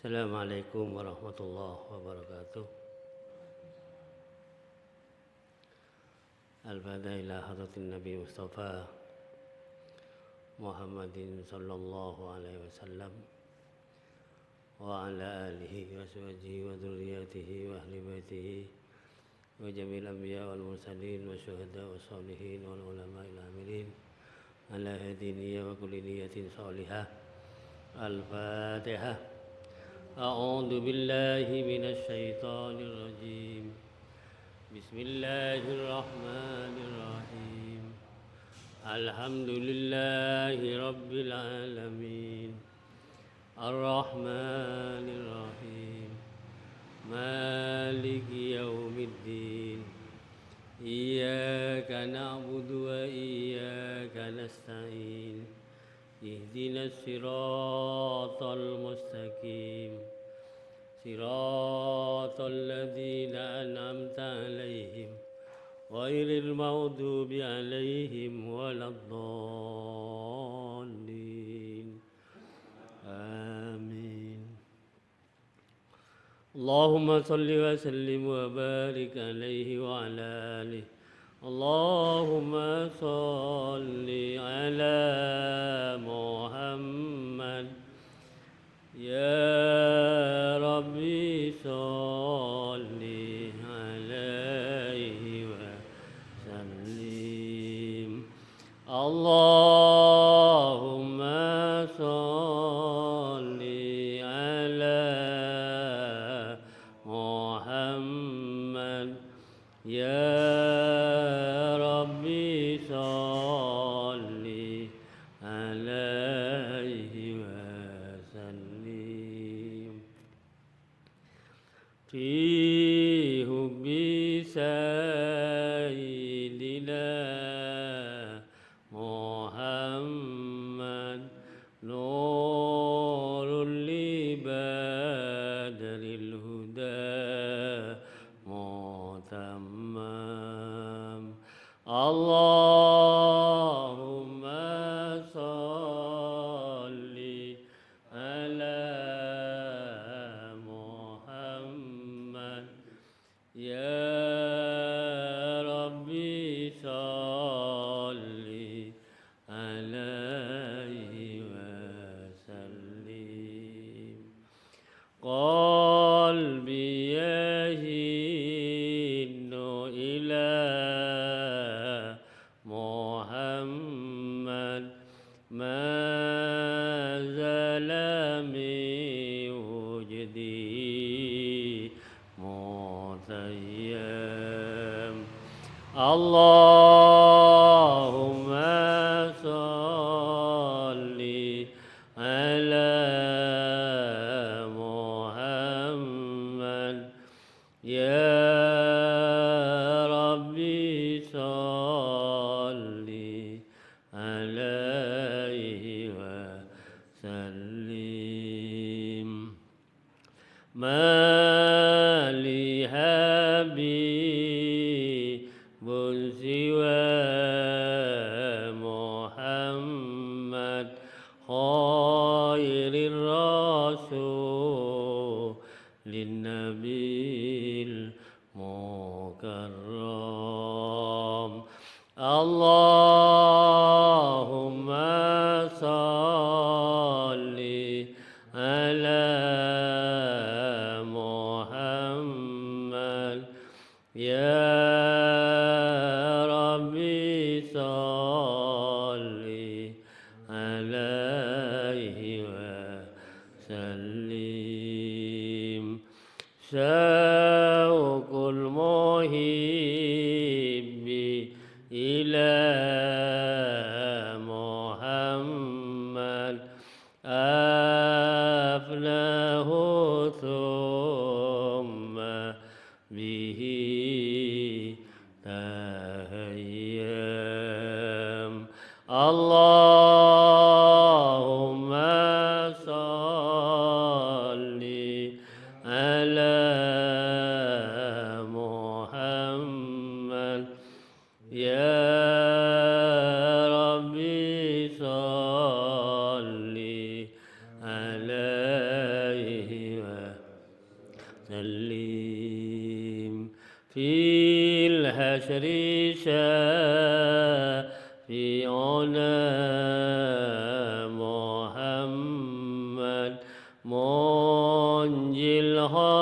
Assalamualaikum warahmatullahi wabarakatuh. Al-Fatihah ila hadratin Nabi Mustafa Muhammadin sallallahu alaihi wasallam wa ala alihi wa sahbihi wa dzurriyyatihi wa ahli baitihi wa jami'il anbiya wal mursalin wa syuhada wa sholihin wal ulama'il amilin ala hadiniya wa kulli niyatin salihah. Al-Fatihah. A'udzu billahi minasy syaithanir rajim. Bismillahirrahmanirrahim. Alhamdulillahi rabbil alamin. Ar-Rahmanir Rahim. Maliki yaumiddin. Iyyaka na'budu wa iyyaka nasta'in. Ihdinas siratal mustaqim. Siratal ladzina an'amta 'alaihim ghairil maghdubi 'alaihim waladdallin. Amin. Allahumma shalli wa sallim wa barik 'alaihi wa 'ala alihi. Allahumma shalli 'ala Muhammad. Ya Rabbi sholli 'alaihi wa sallim. Allahumma sholli 'ala Muhammad. Ya Rabbi sholli 'alaihi wa sallim. Fi hubbi sayyidina Muhammad nurul li badril huda mutammam. Allahumma sholli ala Muhammad. Ya Rabbi sholli alaihi wa sallim. Qalbi yahinnu ila Muhammad ma zalami wujdi mutayyam. Allahumma sholli ala Muhammad. Ya Rabbi sholli alaihi wa sallim. Mali habibun siwa Muhammad khairir rasulin nabil mukarram. Allahumma sholli ala Muhammad. Ya Rabbi sholli alaihi wa sallim. Syauqul muhibbi ila Muhammad aflahu thumma bihi tahayyam. Allahumma sholli ala Muhammad. Ya Rabbi sholli alaihi الحشر شافعنا محمد منجي الخلائق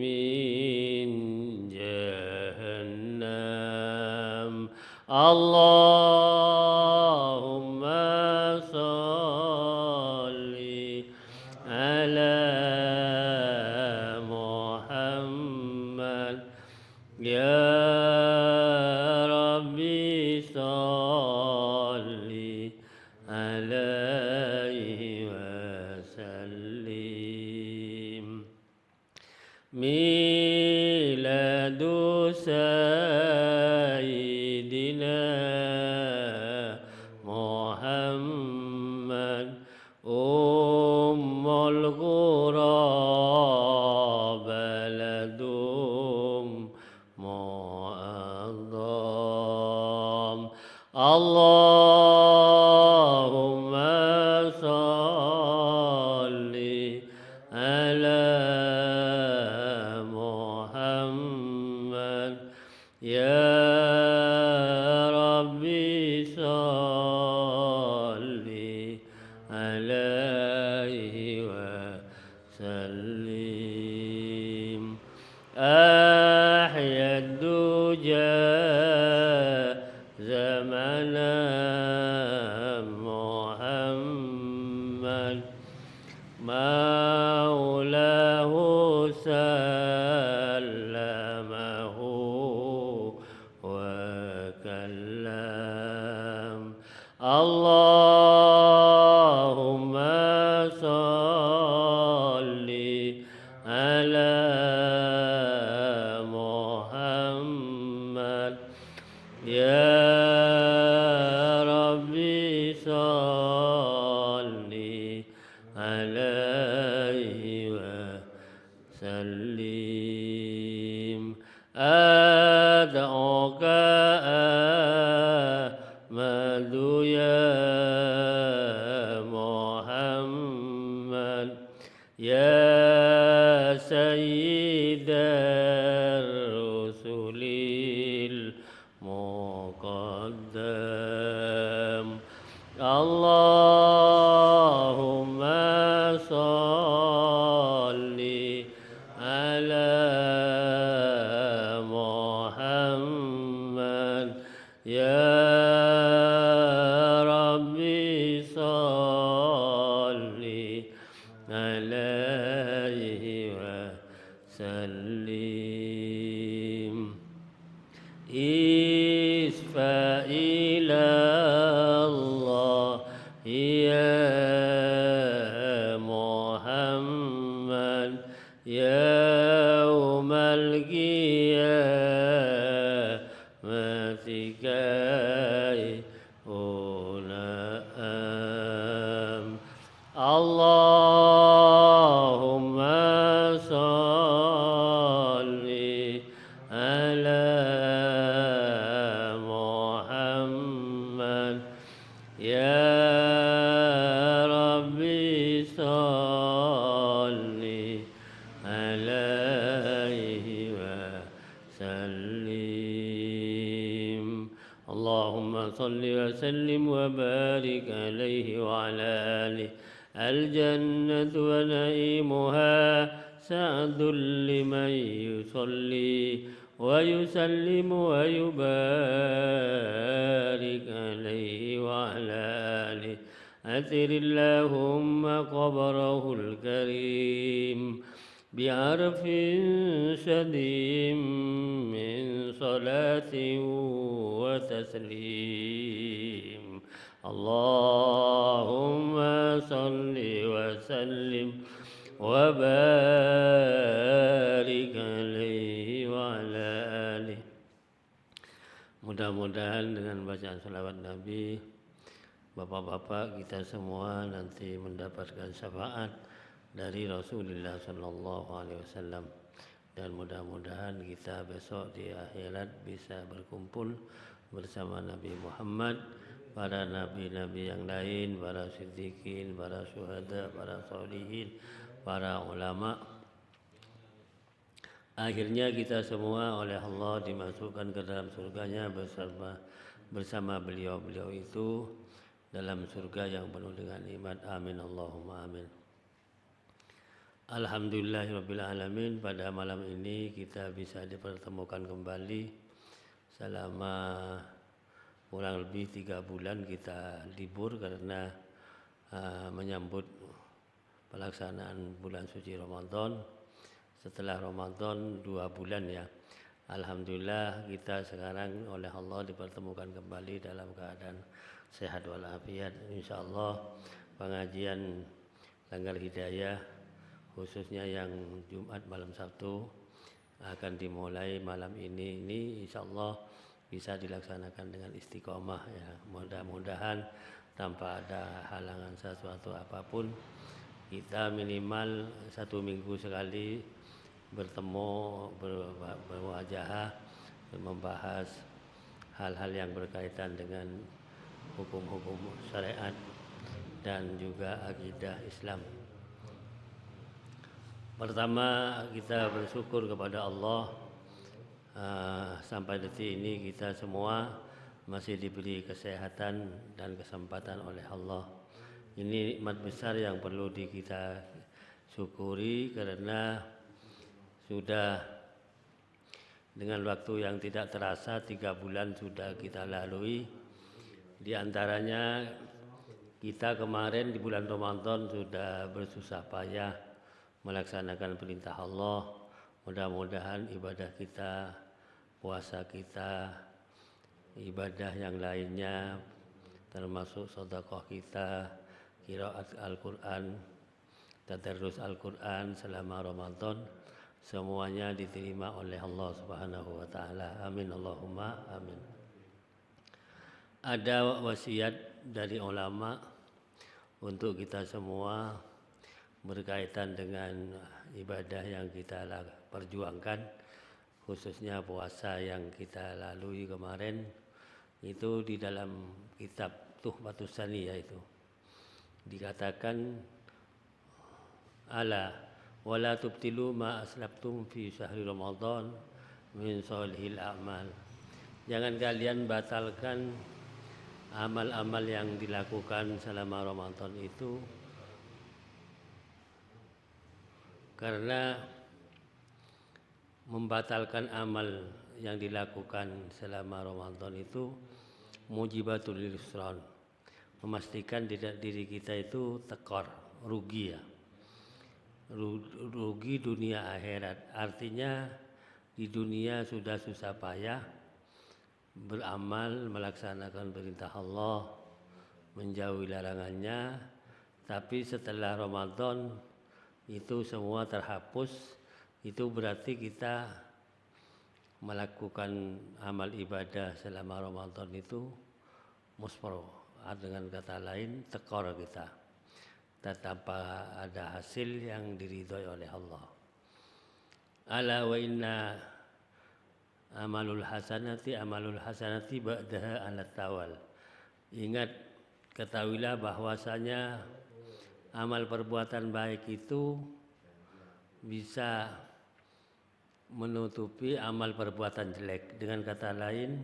من جهنم اللهم صل على محمد يا ربي صل عليه وسلم ميلاد سيدنا محمد القرى بلد معظم اللهم صل على محمد يا ربي صل عليه وسلم أحيا الدجى زمنا محمد مولاه سلمه وكلم اللهم صل على محمد يا ربي صل عليه وسلم أدعوك أحمد يا محمد يا سيد الرسل المقدم اللهم صل على محمد يا ربي صل عليه وسلم اشفع إلى الله يا محمد يوم القيامة كي أنام اللهم صل على محمد يا ربي صل عليه وسلم اللهم صل وسلم وبارك عليه وعلى آله الجنة ونعيمها سعد لمن يصلي ويسلم ويبارك عليه وعلى آله أثر اللهم قبره الكريم بعرف شديد من صلاة وتسليم اللهم صل وسلم وبارك عليه وعلى آله. Mudah-mudahan dengan bacaan salawat Nabi, bapak-bapak kita semua nanti mendapatkan syafaat dari Rasulullah Sallallahu Alaihi Wasallam, dan mudah-mudahan kita besok di akhirat bisa berkumpul bersama Nabi Muhammad, para nabi-nabi yang lain, para siddiqin, para syuhada, para sholihin, para ulama. Akhirnya kita semua oleh Allah dimasukkan ke dalam surganya bersama beliau-beliau itu dalam surga yang penuh dengan nikmat. Amin Allahumma amin. Alhamdulillahirabbil alamin, pada malam ini kita bisa dipertemukan kembali selama kurang lebih 3 bulan kita libur karena menyambut pelaksanaan bulan suci Ramadan. Setelah Ramadan 2 bulan ya, alhamdulillah kita sekarang oleh Allah dipertemukan kembali dalam keadaan sehat walafiat. Insyaallah pengajian Langgar Hidayah khususnya yang Jumat malam Sabtu akan dimulai malam ini insyaallah bisa dilaksanakan dengan istiqomah ya. Mudah-mudahan tanpa ada halangan sesuatu apapun, kita minimal 1 minggu sekali bertemu berwajah membahas hal-hal yang berkaitan dengan hukum-hukum syariat dan juga akidah Islam. Pertama, kita bersyukur kepada Allah sampai detik ini kita semua masih diberi kesehatan dan kesempatan oleh Allah. Ini nikmat besar yang perlu kita syukuri karena sudah dengan waktu yang tidak terasa 3 bulan sudah kita lalui. Di antaranya kita kemarin di bulan Ramadan sudah bersusah payah melaksanakan perintah Allah. Mudah-mudahan ibadah kita, puasa kita, ibadah yang lainnya termasuk sedekah kita, qiraat Al-Quran, tadarrus Al-Quran selama Ramadan, semuanya diterima oleh Allah Subhanahu wa taala. Amin Allahumma amin. Ada wasiat dari ulama untuk kita semua berkaitan dengan ibadah yang kita perjuangkan, khususnya puasa yang kita lalui kemarin. Itu di dalam kitab Tuhfatus Saniyah itu dikatakan, ala wala tubtilu ma aslabtum fi syahri Ramadan min solihil a'mal. Jangan kalian batalkan amal-amal yang dilakukan selama Ramadan itu, karena membatalkan amal yang dilakukan selama Ramadan itu mujibatul lisran, memastikan diri kita itu tekor, rugi ya. Rugi dunia akhirat. Artinya di dunia sudah susah payah beramal, melaksanakan perintah Allah, menjauhi larangannya, tapi setelah Ramadan itu semua terhapus. Itu berarti kita melakukan amal ibadah selama Ramadan itu muspro, dengan kata lain tekor kita, tanpa ada hasil yang diridhoi oleh Allah. Ala wa inna amalul hasanati ba'daha ala tawal. Ingat, ketahuilah bahwasanya amal perbuatan baik itu bisa menutupi amal perbuatan jelek. Dengan kata lain,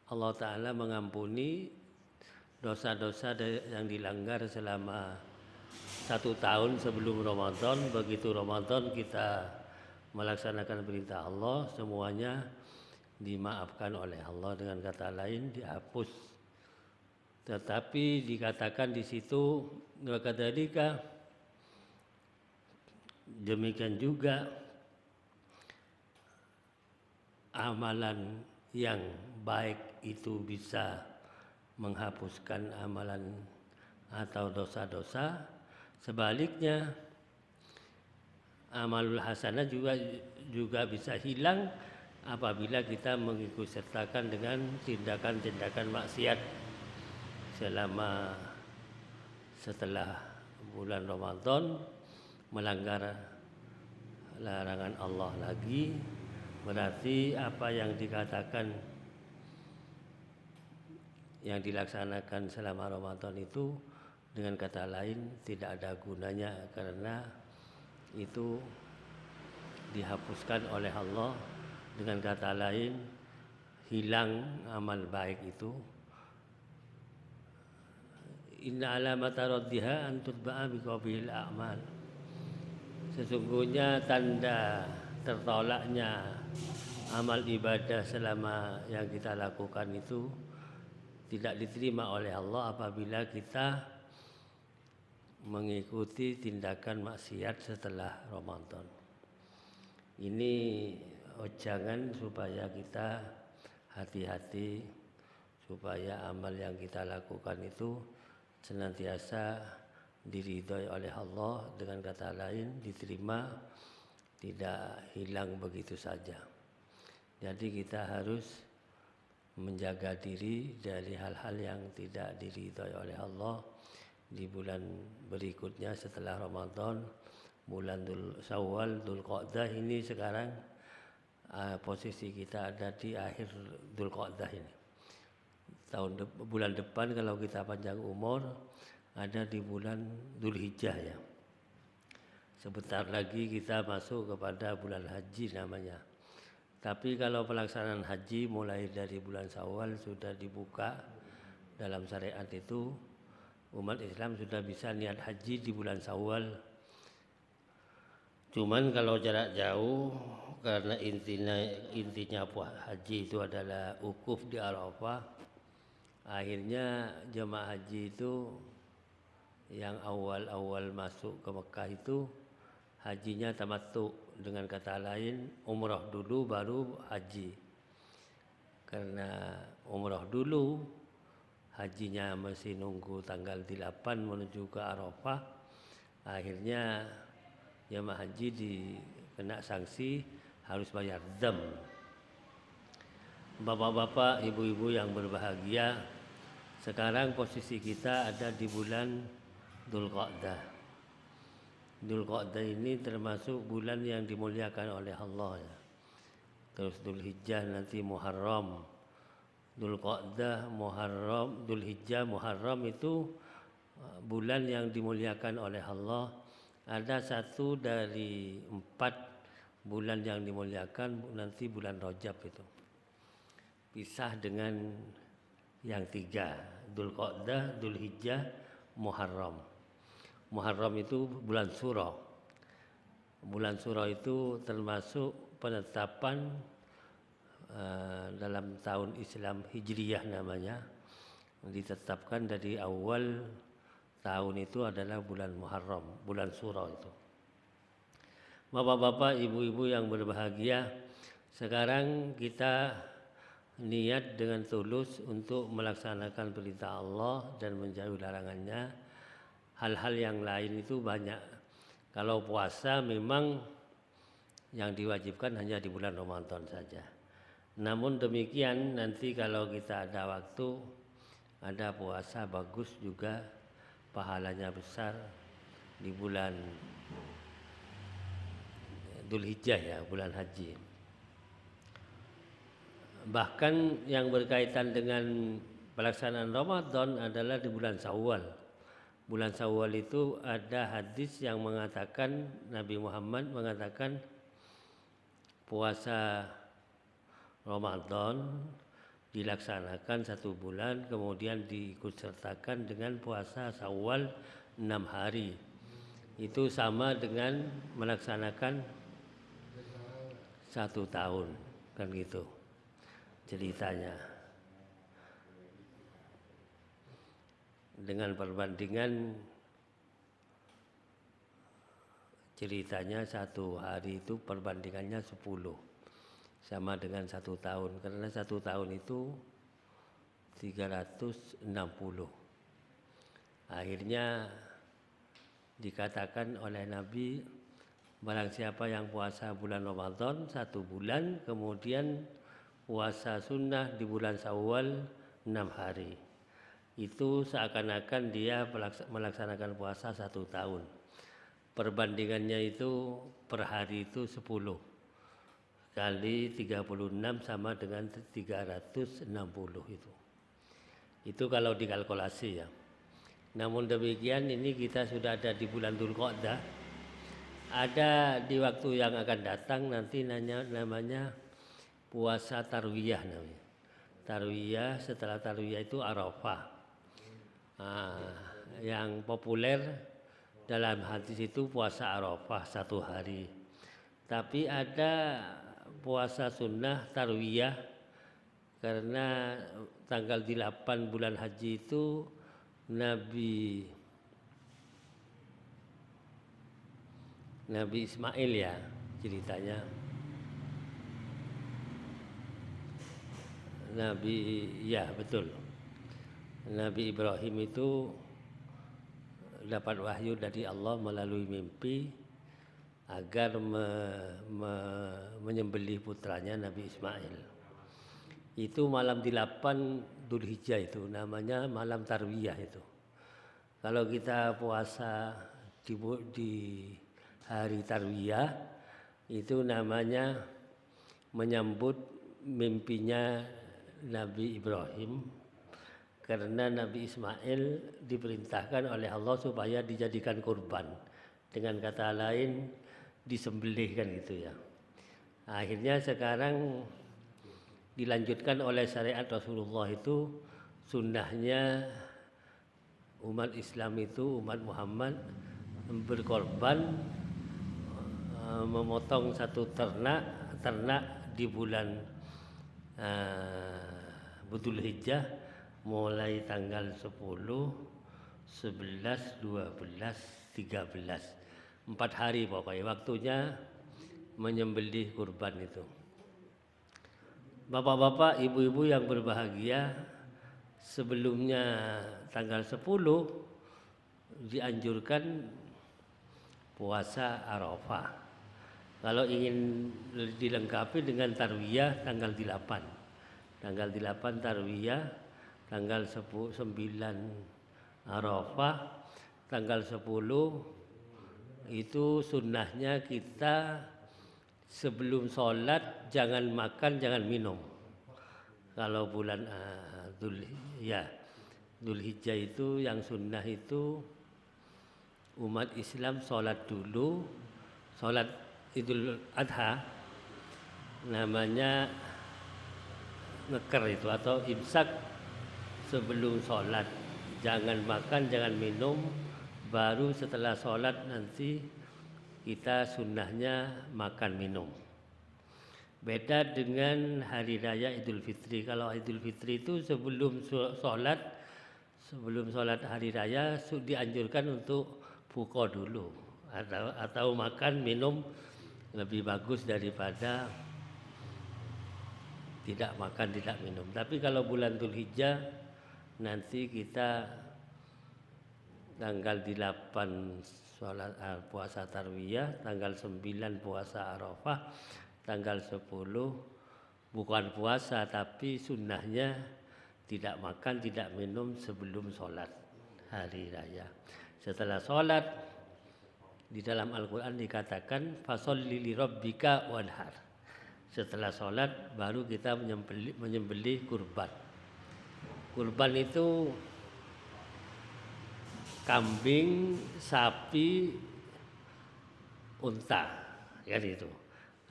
Allah Ta'ala mengampuni dosa-dosa yang dilanggar selama 1 tahun sebelum Ramadan. Begitu Ramadan kita melaksanakan perintah Allah, semuanya dimaafkan oleh Allah. Dengan kata lain, dihapus. Tetapi dikatakan di situ, wakadzalika, demikian juga amalan yang baik itu bisa menghapuskan amalan atau dosa-dosa. Sebaliknya, amalul hasanah juga bisa hilang apabila kita mengikut sertakan dengan tindakan-tindakan maksiat setelah bulan Ramadan, melanggar larangan Allah lagi. Berarti apa yang dikatakan yang dilaksanakan selama Ramadan itu dengan kata lain tidak ada gunanya, karena itu dihapuskan oleh Allah. Dengan kata lain, hilang amal baik itu. Inna alamata raddiha an tutba'a biqabil a'mal. Sesungguhnya tanda tertolaknya amal ibadah selama yang kita lakukan itu tidak diterima oleh Allah apabila kita mengikuti tindakan maksiat setelah Ramadan. Ini jangan supaya kita hati-hati, supaya amal yang kita lakukan itu senantiasa diridhoi oleh Allah, dengan kata lain diterima, tidak hilang begitu saja. Jadi kita harus menjaga diri dari hal-hal yang tidak diridhoi oleh Allah di bulan berikutnya setelah Ramadan. Bulan Syawal, Dzulqa'dah ini sekarang posisi kita ada di akhir Dzulqa'dah ini. Bulan depan kalau kita panjang umur ada di bulan Dzulhijjah ya. Sebentar lagi kita masuk kepada bulan haji namanya. Tapi kalau pelaksanaan haji mulai dari bulan Syawal sudah dibuka dalam syariat itu, umat Islam sudah bisa niat haji di bulan Syawal. Cuman kalau jarak jauh, karena intinya haji itu adalah wukuf di Arafah, akhirnya jemaah haji itu yang awal-awal masuk ke Mekah itu hajinya tamattu, dengan kata lain umrah dulu baru haji. Karena umrah dulu, hajinya masih nunggu tanggal 8 menuju ke Arafah, akhirnya jemaah haji dikena sanksi harus bayar dam. Bapak-bapak, ibu-ibu yang berbahagia, sekarang posisi kita ada di bulan Dzulqa'dah. Dzulqa'dah ini termasuk bulan yang dimuliakan oleh Allah ya. Terus Dzulhijjah, nanti Muharram. Dzulqa'dah, Muharram, Dzulhijjah, Muharram itu bulan yang dimuliakan oleh Allah. Ada satu dari 4 bulan yang dimuliakan, nanti bulan Rajab itu. Pisah dengan yang 3, Dzulqa'dah, Dzulhijjah, Muharram. Muharram itu bulan Syura. Bulan Syura itu termasuk penetapan dalam tahun Islam Hijriyah namanya. Ditetapkan dari awal tahun itu adalah bulan Muharram, bulan Syura itu. Bapak-bapak, ibu-ibu yang berbahagia, sekarang kita niat dengan tulus untuk melaksanakan perintah Allah dan menjauhi larangannya. Hal-hal yang lain itu banyak. Kalau puasa memang yang diwajibkan hanya di bulan Ramadan saja. Namun demikian, nanti kalau kita ada waktu, ada puasa bagus juga, pahalanya besar di bulan Dzulhijjah ya, bulan haji. Bahkan yang berkaitan dengan pelaksanaan Ramadan adalah di bulan Syawal. Bulan Syawal itu ada hadis yang mengatakan, Nabi Muhammad mengatakan puasa Ramadan dilaksanakan 1 bulan, kemudian diikutsertakan dengan puasa Syawal 6 hari. Itu sama dengan melaksanakan 1 tahun, kan gitu ceritanya. Dengan perbandingan ceritanya 1 hari itu perbandingannya 10, sama dengan 1 tahun, karena 1 tahun itu 360. Akhirnya dikatakan oleh Nabi, barang siapa yang puasa bulan Ramadan 1 bulan, kemudian puasa sunnah di bulan Syawal 6 hari, itu seakan-akan dia melaksanakan puasa 1 tahun. Perbandingannya itu per hari itu 10 kali 36 sama dengan 360 itu. Itu kalau dikalkulasi ya. Namun demikian, ini kita sudah ada di bulan Dzulqa'dah. ada di waktu yang akan datang nanti namanya puasa tarwiyah namanya. Tarwiyah, setelah tarwiyah itu Arafah. Yang populer dalam hadis itu puasa Arafah 1 hari. Tapi ada puasa sunnah tarwiyah karena tanggal 8 bulan haji itu Nabi Ismail ya ceritanya. Betul. Nabi Ibrahim itu dapat wahyu dari Allah melalui mimpi agar menyembelih putranya Nabi Ismail. Itu malam 8 Dzulhijjah itu namanya malam tarwiyah itu. Kalau kita puasa di hari tarwiyah itu namanya menyambut mimpinya Nabi Ibrahim, karena Nabi Ismail diperintahkan oleh Allah supaya dijadikan kurban, dengan kata lain disembelih kan gitu ya. Akhirnya sekarang dilanjutkan oleh syariat Rasulullah itu sunnahnya umat Islam itu, umat Muhammad berkorban memotong satu ternak di bulan Dzulhijjah mulai tanggal 10, 11, 12, 13. 4 hari pokoknya waktunya menyembelih kurban itu. Bapak-bapak, ibu-ibu yang berbahagia, sebelumnya tanggal 10 dianjurkan puasa Arafah. Kalau ingin dilengkapi dengan tarwiyah tanggal 8. Tanggal 8 tarwiyah, tanggal 9 Arafah, tanggal 10 itu sunnahnya kita sebelum sholat jangan makan, jangan minum. Kalau bulan Dzulhijjah itu yang sunnah itu umat Islam sholat dulu, sholat Idul Adha namanya ngeker itu atau imsak sebelum sholat, jangan makan, jangan minum, baru setelah sholat nanti kita sunnahnya makan minum. Beda dengan hari raya Idul Fitri. Kalau Idul Fitri itu sebelum sholat hari raya dianjurkan untuk buka dulu atau makan minum, lebih bagus daripada tidak makan tidak minum. Tapi kalau bulan Dzulhijjah nanti kita tanggal 8 sholat puasa tarwiyah, tanggal 9 puasa Arafah, tanggal 10 bukan puasa tapi sunnahnya tidak makan tidak minum sebelum sholat hari raya. Setelah sholat di dalam Al-Quran dikatakan fasholli li rabbika wanhar. Setelah sholat baru kita menyembelih kurban. Kurban itu kambing, sapi, unta, ya itu.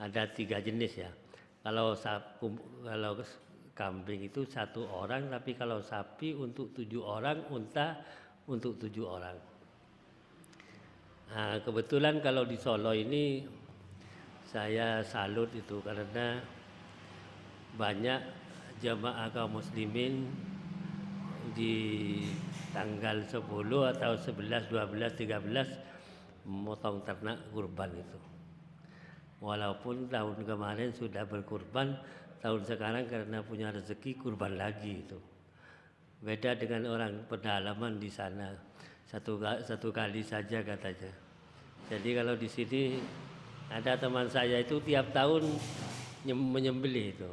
Ada 3 jenis ya. Kalau kambing itu 1 orang, tapi kalau sapi untuk 7 orang, unta untuk 7 orang. Nah, kebetulan kalau di Solo ini saya salut itu karena banyak jamaah kaum muslimin di tanggal 10 atau 11, 12, 13 memotong ternak kurban itu. Walaupun tahun kemarin sudah berkurban, tahun sekarang karena punya rezeki kurban lagi itu. Beda dengan orang pedalaman di sana, satu kali saja katanya. Jadi kalau di sini ada teman saya itu tiap tahun menyembelih itu.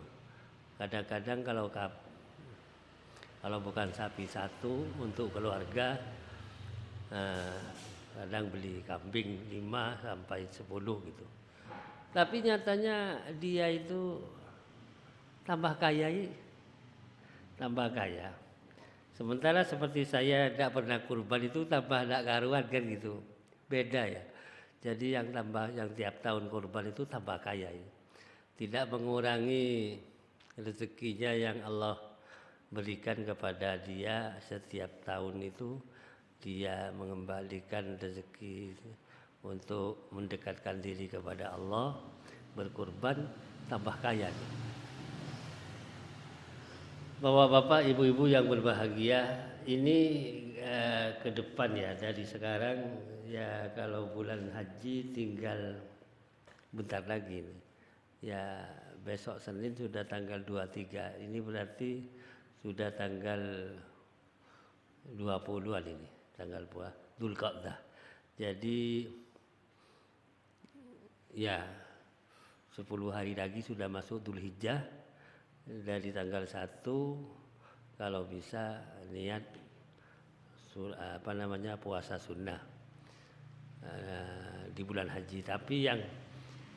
Kadang-kadang kalau bukan sapi 1 untuk keluarga, kadang beli kambing 5 sampai 10 gitu. Tapi nyatanya dia itu tambah kaya. Sementara seperti saya tidak pernah kurban itu tambah tidak karuan kan gitu. Beda ya. Jadi yang tiap tahun kurban itu tambah kaya. Tidak mengurangi rezekinya yang Allah berikan kepada dia setiap tahun itu. Dia mengembalikan rezeki untuk mendekatkan diri kepada Allah, berkurban, tambah kaya. Bapak-bapak, ibu-ibu yang berbahagia, ini ke depan ya, dari sekarang ya, kalau bulan haji tinggal bentar lagi nih. Ya besok Senin sudah tanggal 23, ini berarti sudah tanggal 20-an ini, tanggal Dzulqa'dah. Jadi ya 10 hari lagi sudah masuk Dzulhijjah. Dari tanggal 1 kalau bisa niat puasa sunnah di bulan haji. Tapi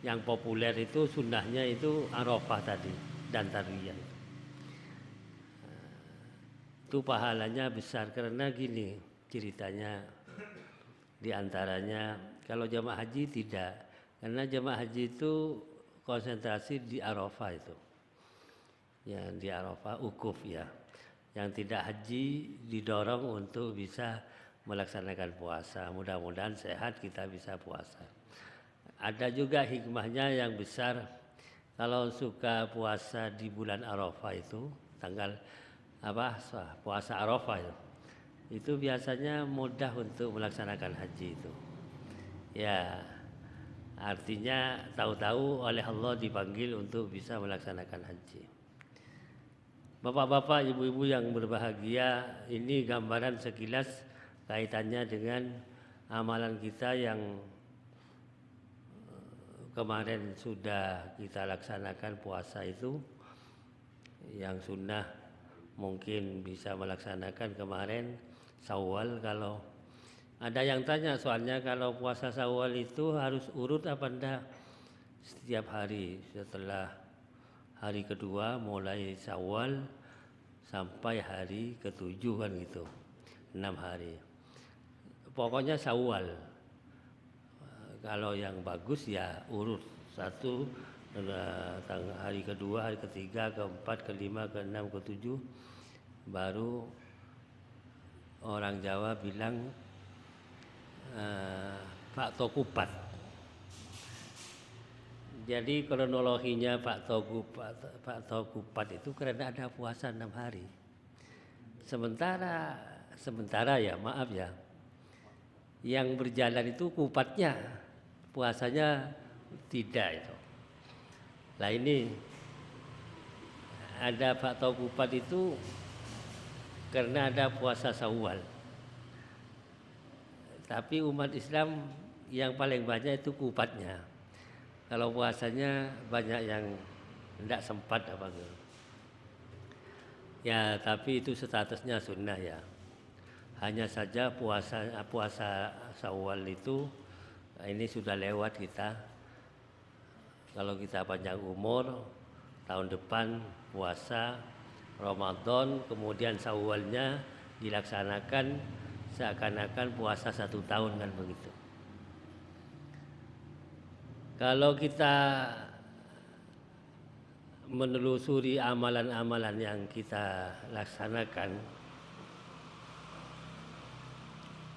yang populer itu sunnahnya itu Arafah tadi dan tarwiyah. Itu pahalanya besar karena gini ceritanya, diantaranya kalau jamaah haji tidak, karena jamaah haji itu konsentrasi di Arafah itu. Yang di Arafah ukuf ya. Yang tidak haji didorong untuk bisa melaksanakan puasa. Mudah-mudahan sehat kita bisa puasa. Ada juga hikmahnya yang besar kalau suka puasa di bulan Arafah itu, tanggal puasa Arafah itu biasanya mudah untuk melaksanakan haji itu. Ya, artinya tahu-tahu oleh Allah dipanggil untuk bisa melaksanakan haji. Bapak-bapak, ibu-ibu yang berbahagia, ini gambaran sekilas kaitannya dengan amalan kita yang kemarin sudah kita laksanakan puasa itu. Yang sunnah mungkin bisa melaksanakan kemarin Syawal. Kalau ada yang tanya soalnya, kalau puasa Syawal itu harus urut apa enggak setiap hari? Setelah hari kedua mulai Syawal sampai hari ke-7 kan gitu, 6 hari. Pokoknya Syawal. Kalau yang bagus ya urut 1, hari kedua, hari ketiga, keempat, kelima, keenam, ke-7. Baru orang Jawa bilang Pak Tokupat. Jadi kronologinya Pak Tokupat itu karena ada puasa 6 hari. Sementara ya, maaf ya, yang berjalan itu kupatnya, puasanya tidak itu. Nah ini ada Pak Tokupat itu karena ada puasa Syawal. Tapi umat Islam yang paling banyak itu kupatnya. Kalau puasanya banyak yang tidak sempat apa gitu. Ya, tapi itu statusnya sunnah ya. Hanya saja puasa Syawal itu ini sudah lewat kita. Kalau kita panjang umur, tahun depan puasa Ramadan, kemudian Syawalnya dilaksanakan seakan-akan puasa 1 tahun kan begitu. Kalau kita menelusuri amalan-amalan yang kita laksanakan,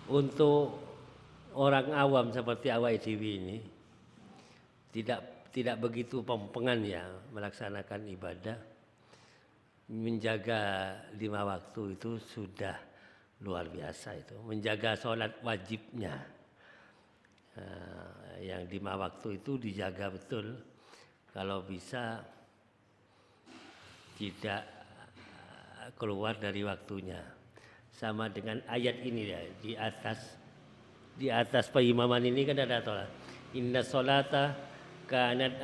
untuk orang awam seperti awak dhewe ini tidak begitu pempengan ya melaksanakan ibadah. Menjaga 5 waktu itu sudah luar biasa itu. Menjaga sholat wajibnya, yang 5 waktu itu dijaga betul. Kalau bisa tidak keluar dari waktunya. Sama dengan ayat ini ya, di atas peimaman ini kan ada sholat. Inna sholata kanat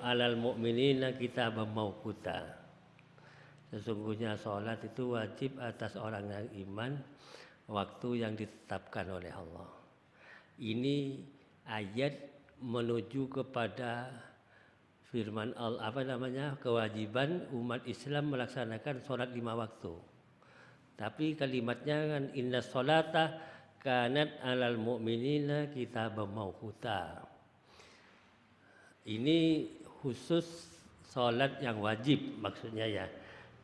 alal mu'minina kitaban mauquta. Sesungguhnya sholat itu wajib atas orang yang iman, waktu yang ditetapkan oleh Allah. Ini ayat menuju kepada firman Allah, kewajiban umat Islam melaksanakan sholat 5 waktu. Tapi kalimatnya kan inna sholata kanat alal mu'minina kitaban mauquta. Ini khusus sholat yang wajib maksudnya ya.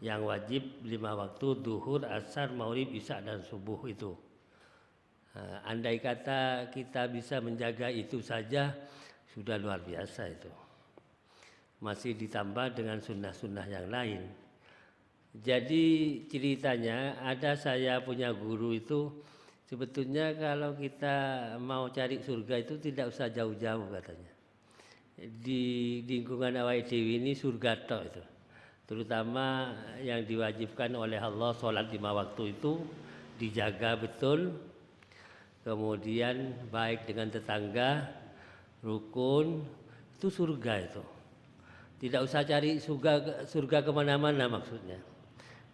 Yang wajib 5 waktu duhur, asar, maghrib, isya dan subuh itu. Andai kata kita bisa menjaga itu saja sudah luar biasa itu. Masih ditambah dengan sunnah-sunnah yang lain. Jadi ceritanya ada saya punya guru itu sebetulnya kalau kita mau cari surga itu tidak usah jauh-jauh katanya. Di lingkungan awake dhewe ini surga tok itu. Terutama yang diwajibkan oleh Allah sholat 5 waktu itu dijaga betul. Kemudian baik dengan tetangga, rukun, itu surga itu. Tidak usah cari surga kemana-mana maksudnya.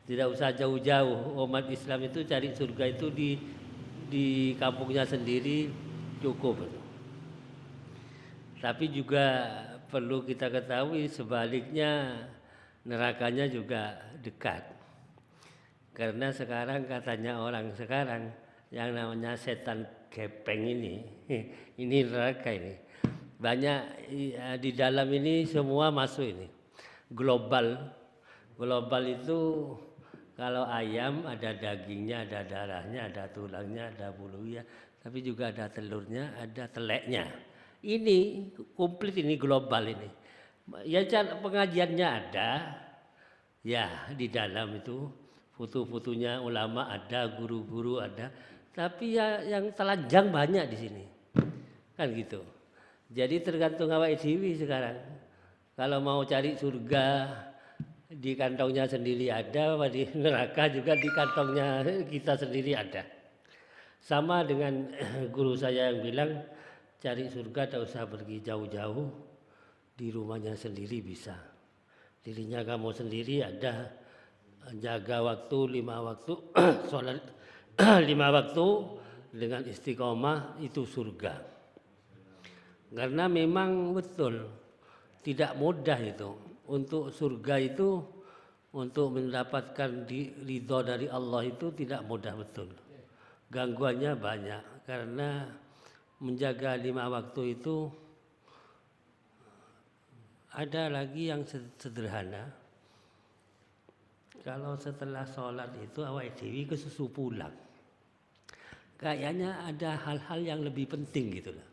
Tidak usah jauh-jauh. Umat Islam itu cari surga itu di kampungnya sendiri cukup. Tapi juga perlu kita ketahui sebaliknya nerakanya juga dekat. Karena sekarang katanya orang sekarang yang namanya setan gepeng ini neraka ini. Banyak di dalam ini semua masuk ini. Global itu kalau ayam ada dagingnya, ada darahnya, ada tulangnya, ada bulunya, tapi juga ada telurnya, ada teleknya. Ini komplit ini global ini. Ya pengajiannya ada, ya di dalam itu foto-fotonya ulama ada, guru-guru ada, tapi ya yang telanjang banyak di sini, kan gitu. Jadi tergantung awake dhewe sekarang. Kalau mau cari surga di kantongnya sendiri ada, di neraka juga di kantongnya kita sendiri ada. Sama dengan guru saya yang bilang cari surga tak usah pergi jauh-jauh, di rumahnya sendiri bisa. Dirinya kamu sendiri ada, jaga waktu 5 waktu sholat 5 waktu dengan istiqomah itu surga. Karena memang betul tidak mudah itu. Untuk surga itu, untuk mendapatkan ridho dari Allah itu tidak mudah betul. Gangguannya banyak karena menjaga 5 waktu itu ada lagi yang sederhana. Kalau setelah sholat itu awake dhewe kesusu pulang. Kayaknya ada hal-hal yang lebih penting gitu loh.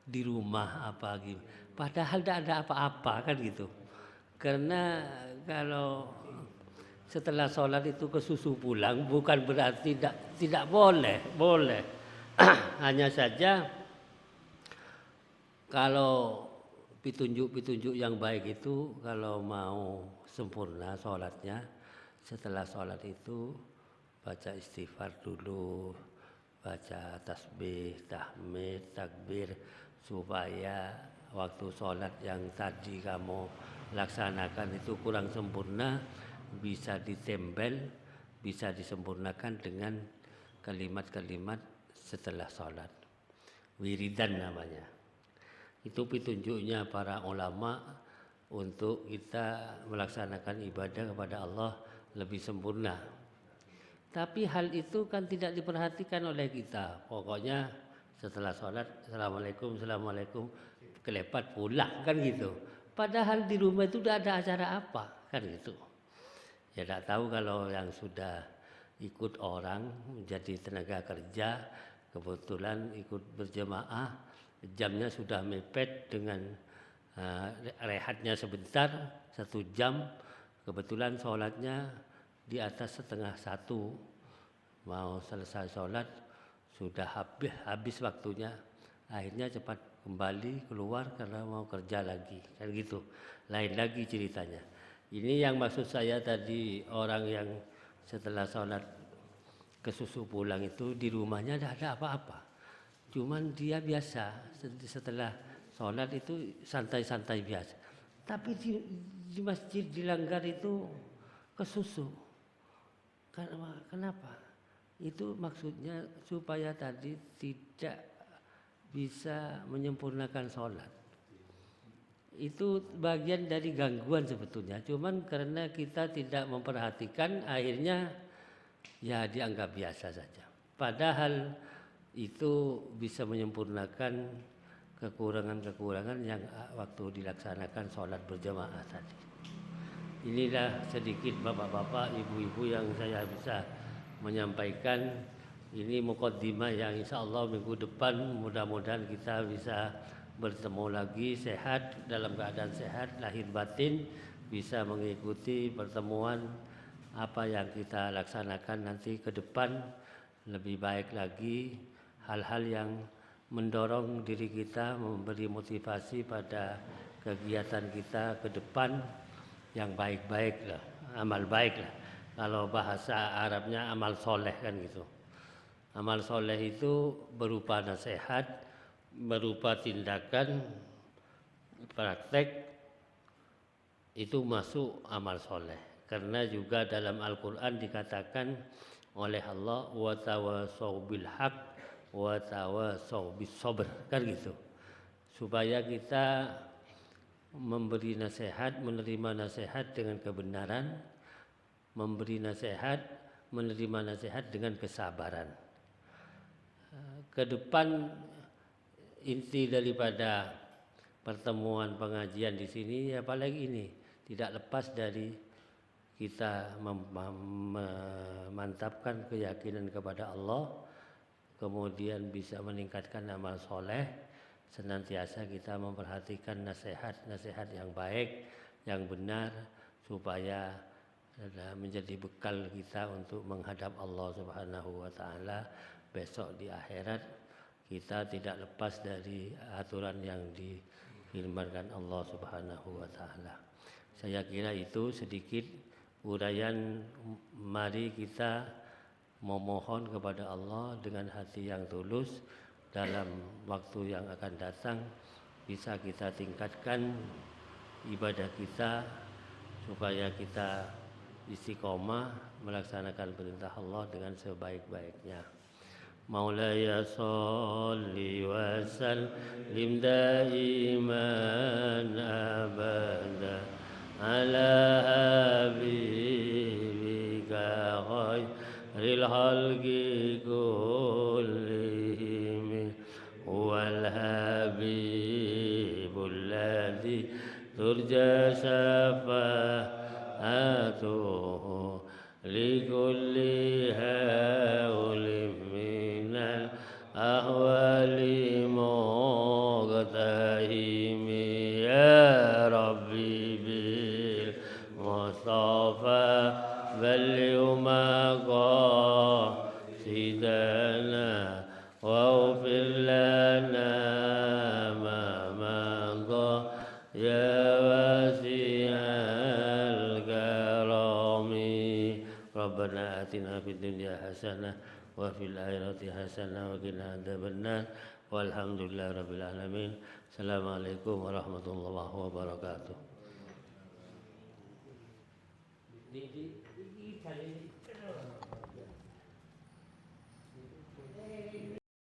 Di rumah apa gitu. Padahal tidak ada apa-apa kan gitu. Karena kalau setelah sholat itu kesusu pulang bukan berarti tidak boleh. Hanya saja kalau petunjuk-petunjuk yang baik itu kalau mau sempurna sholatnya, setelah sholat itu baca istighfar dulu, baca tasbih, tahmid, takbir, supaya waktu sholat yang tadi kamu laksanakan itu kurang sempurna bisa ditempel, bisa disempurnakan dengan kalimat-kalimat setelah sholat. Wiridan namanya. Itu petunjuknya para ulama untuk kita melaksanakan ibadah kepada Allah lebih sempurna. Tapi hal itu kan tidak diperhatikan oleh kita. Pokoknya setelah sholat, assalamualaikum, kelepat pulang kan gitu. Padahal di rumah itu tidak ada acara apa kan gitu. Ya tidak tahu kalau yang sudah ikut orang menjadi tenaga kerja, kebetulan ikut berjemaah, jamnya sudah mepet dengan rehatnya sebentar, 1 jam. Kebetulan sholatnya di atas 12:30, mau selesai sholat sudah habis waktunya, akhirnya cepat kembali keluar karena mau kerja lagi kan gitu. Lain lagi ceritanya. Ini yang maksud saya tadi, orang yang setelah sholat kesusu pulang itu di rumahnya tidak ada apa-apa, cuman dia biasa setelah sholat itu santai-santai biasa. Tapi di masjid di Langgar itu kesusu. Kenapa? Itu maksudnya supaya tadi tidak bisa menyempurnakan sholat. Itu bagian dari gangguan sebetulnya. Cuman karena kita tidak memperhatikan, akhirnya ya dianggap biasa saja. Padahal itu bisa menyempurnakan kekurangan-kekurangan yang waktu dilaksanakan sholat berjamaah tadi. Inilah sedikit bapak-bapak, ibu-ibu yang saya bisa menyampaikan. Ini mukaddimah yang insya Allah minggu depan mudah-mudahan kita bisa bertemu lagi sehat, dalam keadaan sehat lahir batin, bisa mengikuti pertemuan apa yang kita laksanakan nanti ke depan lebih baik lagi, hal-hal yang mendorong diri kita, memberi motivasi pada kegiatan kita ke depan yang baik-baik lah, amal baik lah. Kalau bahasa Arabnya amal soleh kan gitu. Amal soleh itu berupa nasihat, berupa tindakan, praktek, itu masuk amal soleh. Karena juga dalam Al-Quran dikatakan oleh Allah, wa tawasaw bil haq wa tawasaw bis sabr, kan gitu. Supaya kita memberi nasihat, menerima nasihat dengan kebenaran, memberi nasihat, menerima nasihat dengan kesabaran. Ke depan inti daripada pertemuan pengajian di sini apalagi ini tidak lepas dari kita memantapkan keyakinan kepada Allah, kemudian bisa meningkatkan amal soleh, senantiasa kita memperhatikan nasihat-nasihat yang baik, yang benar, supaya menjadi bekal kita untuk menghadap Allah Subhanahu wa Ta'ala besok di akhirat. Kita tidak lepas dari aturan yang difirmankan Allah Subhanahu wa Ta'ala. Saya kira itu sedikit uraian. Mari kita memohon kepada Allah dengan hati yang tulus, dalam waktu yang akan datang bisa kita tingkatkan ibadah kita supaya kita istiqomah melaksanakan perintah Allah dengan sebaik-baiknya. Maulaya sholli wa sallim daiman abada ala habibika khairil khalqi kullihim wal habibul ladzi turja syafa'atuhu likulli hawlim minal ahwali muqtahimi ya rabbi bil mustafa balligh maqasidana waghfir lana ma madha ya wasi'al karami. Rabbana atina fid dunya hasanah wa fil akhirati hasanah wa qina adzabannar. Walhamdulillahirabbil alamin. Assalamualaikum warahmatullahi wabarakatuh.